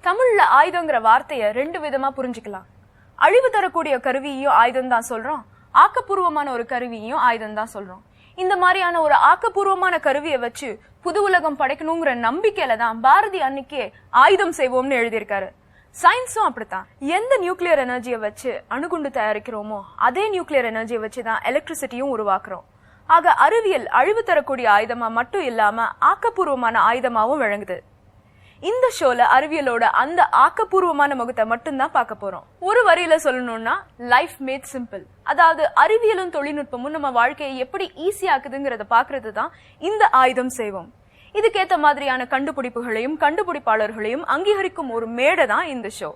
தமிழ்ல ஆயுதங்கிற வார்த்தைய ரெண்டு விதமா புரிஞ்சுக்கலாம். அழிவு தரக்கூடிய கருவியையும் ஆயுதம் தான் சொல்றோம், ஆக்கப்பூர்வமான ஒரு கருவியையும் ஆயுதம் தான் சொல்றோம். இந்த மாதிரியான ஒரு ஆக்கப்பூர்வமான கருவியை வச்சு புது உலகம் படைக்கணுங்கிற நம்பிக்கையில தான் பாரதி அன்னைக்கே ஆயுதம் செய்வோம்னு எழுதியிருக்காரு. சயின்ஸும் அப்படித்தான். எந்த நியூக்ளியர் எனர்ஜியை வச்சு அணுகுண்டு தயாரிக்கிறோமோ அதே நியூக்ளியர் எனர்ஜியை வச்சுதான் எலக்ட்ரிசிட்டியும் உருவாக்குறோம். ஆக அறிவியல் அழிவு தரக்கூடிய ஆயுதமா மட்டும் இல்லாம ஆக்கப்பூர்வமான ஆயுதமாவும் விளங்குது. இந்த ஷோல அறிவியலோட அந்த ஆக்கப்பூர்வமான முகத்தை மட்டும்தான் பார்க்க போறோம். ஒரு வரியில சொல்லணும்னா லைஃப் மேட் சிம்பிள். அதாவது அறிவியலும் தொழில்நுட்பமும் நம்ம வாழ்க்கையை எப்படி ஈஸியாக்குதுங்கிறத பாக்குறது தான் இந்த ஆயுதம் செய்வோம். இதுக்கேத்த மாதிரியான கண்டுபிடிப்புகளையும் கண்டுபிடிப்பாளர்களையும் அங்கீகரிக்கும் ஒரு மேடை தான் இந்த ஷோ.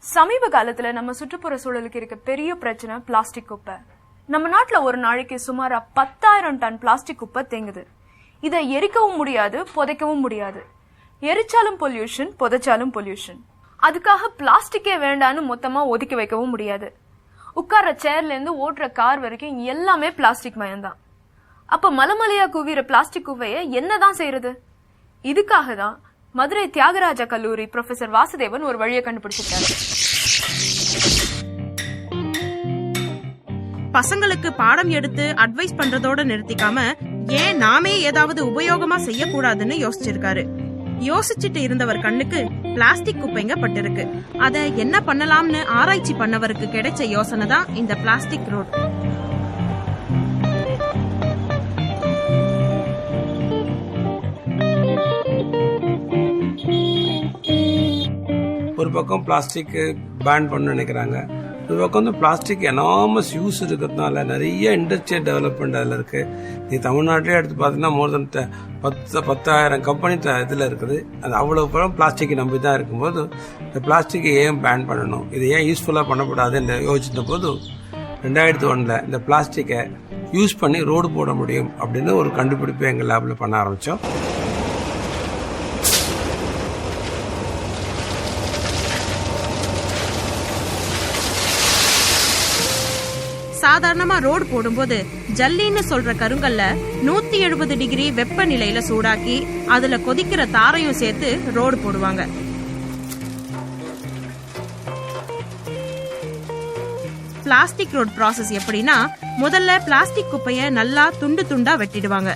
சமீப காலத்துல நம்ம சுற்றுப்புற சூழலுக்கு இருக்க பெரிய பிரச்சனை பிளாஸ்டிக் குப்பை. நம்ம நாட்டுல ஒரு நாளைக்கு சுமாரா 10,000 டன் பிளாஸ்டிக் குப்பை தேங்குது. இதை எரிக்கவும் முடியாது, புதைக்கவும் முடியாது. எரிச்சாலும் பொல்யூஷன், புதைச்சாலும் பொல்யூஷன். அதுக்காக பிளாஸ்டிக்கே வேண்டான்னு மொத்தமா ஒதுக்கி வைக்கவும் முடியாது. உட்கார்ற சேர்ல இருந்து ஓட்டுற கார் வரைக்கும் எல்லாமே பிளாஸ்டிக் மயம்தான். அப்ப மலமலையா குவிற பிளாஸ்டிக் குப்பையை என்னதான் செய்யறது? இதுக்காக தான் மதுரை தியாகராஜா கல்லூரி ப்ரொஃபசர் வாசுதேவன் ஒரு வழியை கண்டுபிடிச்சிருக்காரு. பசங்களுக்கு பாடம் எடுத்து அட்வைஸ் பண்றதோட நிறுத்திக்காம ஏன் நாமே ஏதாவது உபயோகமா செய்யக்கூடாதுன்னு யோசிச்சிருக்காரு. யோசிச்சுட்டு இருந்தவர் கண்ணுக்கு பிளாஸ்டிக் குப்பைங்க பட்டிருக்கு. அத என்ன பண்ணலாம்னு ஆராய்ச்சி பண்ணவருக்கு கிடைச்ச யோசனை தான் இந்த பிளாஸ்டிக் ரோட். ஒரு பக்கம் பிளாஸ்டிக் பேன் பண்ண நினைக்கிறாங்க, ஒரு பக்கம் வந்து பிளாஸ்டிக் எனாமஸ் யூஸ் இருக்கிறதுனால நிறைய இண்டஸ்ட்ரியல் டெவலப்மெண்ட் அதில் இருக்கு. நீ தமிழ்நாட்டிலே எடுத்து பார்த்தீங்கன்னா மோர் தென் 10,000 கம்பெனி இதில் இருக்குது. அது அவ்வளோ படம் பிளாஸ்டிக்கை நம்பி தான் இருக்கும்போது இந்த பிளாஸ்டிக்கை ஏன் பேன் பண்ணணும், இது ஏன் யூஸ்ஃபுல்லாக பண்ணக்கூடாதுன்னு யோசித்த போது 2001 இந்த பிளாஸ்டிக்கை யூஸ் பண்ணி ரோடு போட முடியும் அப்படின்னு ஒரு கண்டுபிடிப்பை எங்கள் லேபில் பண்ண ஆரம்பித்தோம். சாதாரணமா ரோடு போடும்போது ஜல்லின்னு சொல்ற கருங்கல்ல 170 டிகிரி வெப்பநிலையில சூடாக்கி அதுல கொதிக்கிற தாரையும் சேர்த்து ரோடு போடுவாங்க. பிளாஸ்டிக் ரோட் ப்ராசஸ் எப்படின்னா, முதல்ல பிளாஸ்டிக் குப்பைய நல்லா துண்டு துண்டா வெட்டிடுவாங்க.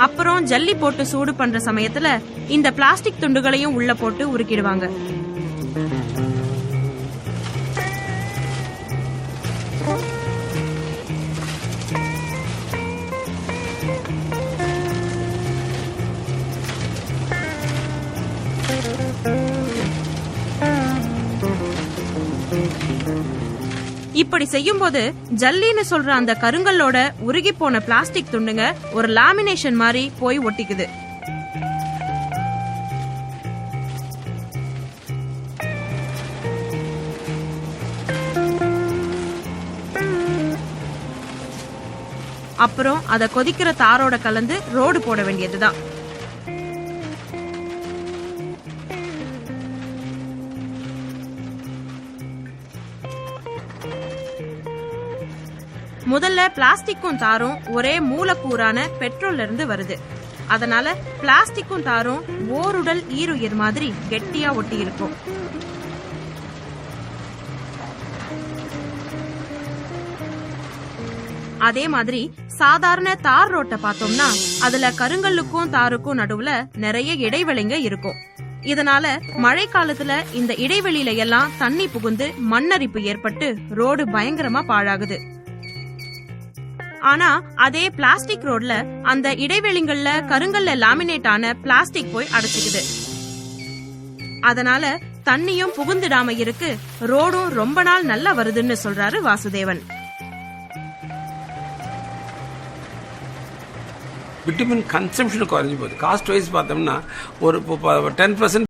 அப்புறம் ஜல்லி போட்டு சூடு பண்ற சமயத்துல இந்த பிளாஸ்டிக் துண்டுகளையும் உள்ள போட்டு உருக்கிடுவாங்க. இப்படி செய்யும் போது ஜல்லின்னு சொல்ற அந்த கருங்கல்லோட உருகி போன பிளாஸ்டிக் துண்டுங்க ஒரு லாமினேஷன் மாதிரி போய் ஒட்டிக்குது. அப்புறம் அத கொதிக்கிற தாரோட கலந்து ரோடு போட வேண்டியதுதான். முதல்ல பிளாஸ்டிக்கும் தாரும் ஒரே மூலக்கூறான பெட்ரோல்ல இருந்து வருது. அதனால பிளாஸ்டிக்கும் தாரும் ஓருடல் ஈருயிர் மாதிரி கெட்டியா ஒட்டி இருக்கும். அதே மாதிரி சாதாரண தார் ரோட்டை பார்த்தோம்னா அதுல கருங்கல்லுக்கும் தாருக்கும் நடுவுல நிறைய இடைவெளிங்க இருக்கும். இதனால மழை காலத்துல இந்த இடைவெளியில எல்லாம் தண்ணி புகுந்து மண்ணரிப்பு ஏற்பட்டு ரோடு பயங்கரமா பாழாகுது. ஆனா அதே பிளாஸ்டிக் ரோட்ல அந்த இடைவெளிகள்ல கருங்கல்ல லாமினேட் ஆன பிளாஸ்டிக் போய் அடைச்சிக்குது. அதனால தண்ணியும் புகுந்துடாம இருக்கு, ரோடும் ரொம்ப நாள் நல்லா வருதுன்னு சொல்றாரு வாசுதேவன். விட்டமின் கன்சம்ஷன் குறைஞ்சி போகுது. காஸ்ட் வைஸ் பார்த்தோம்னா ஒரு 10%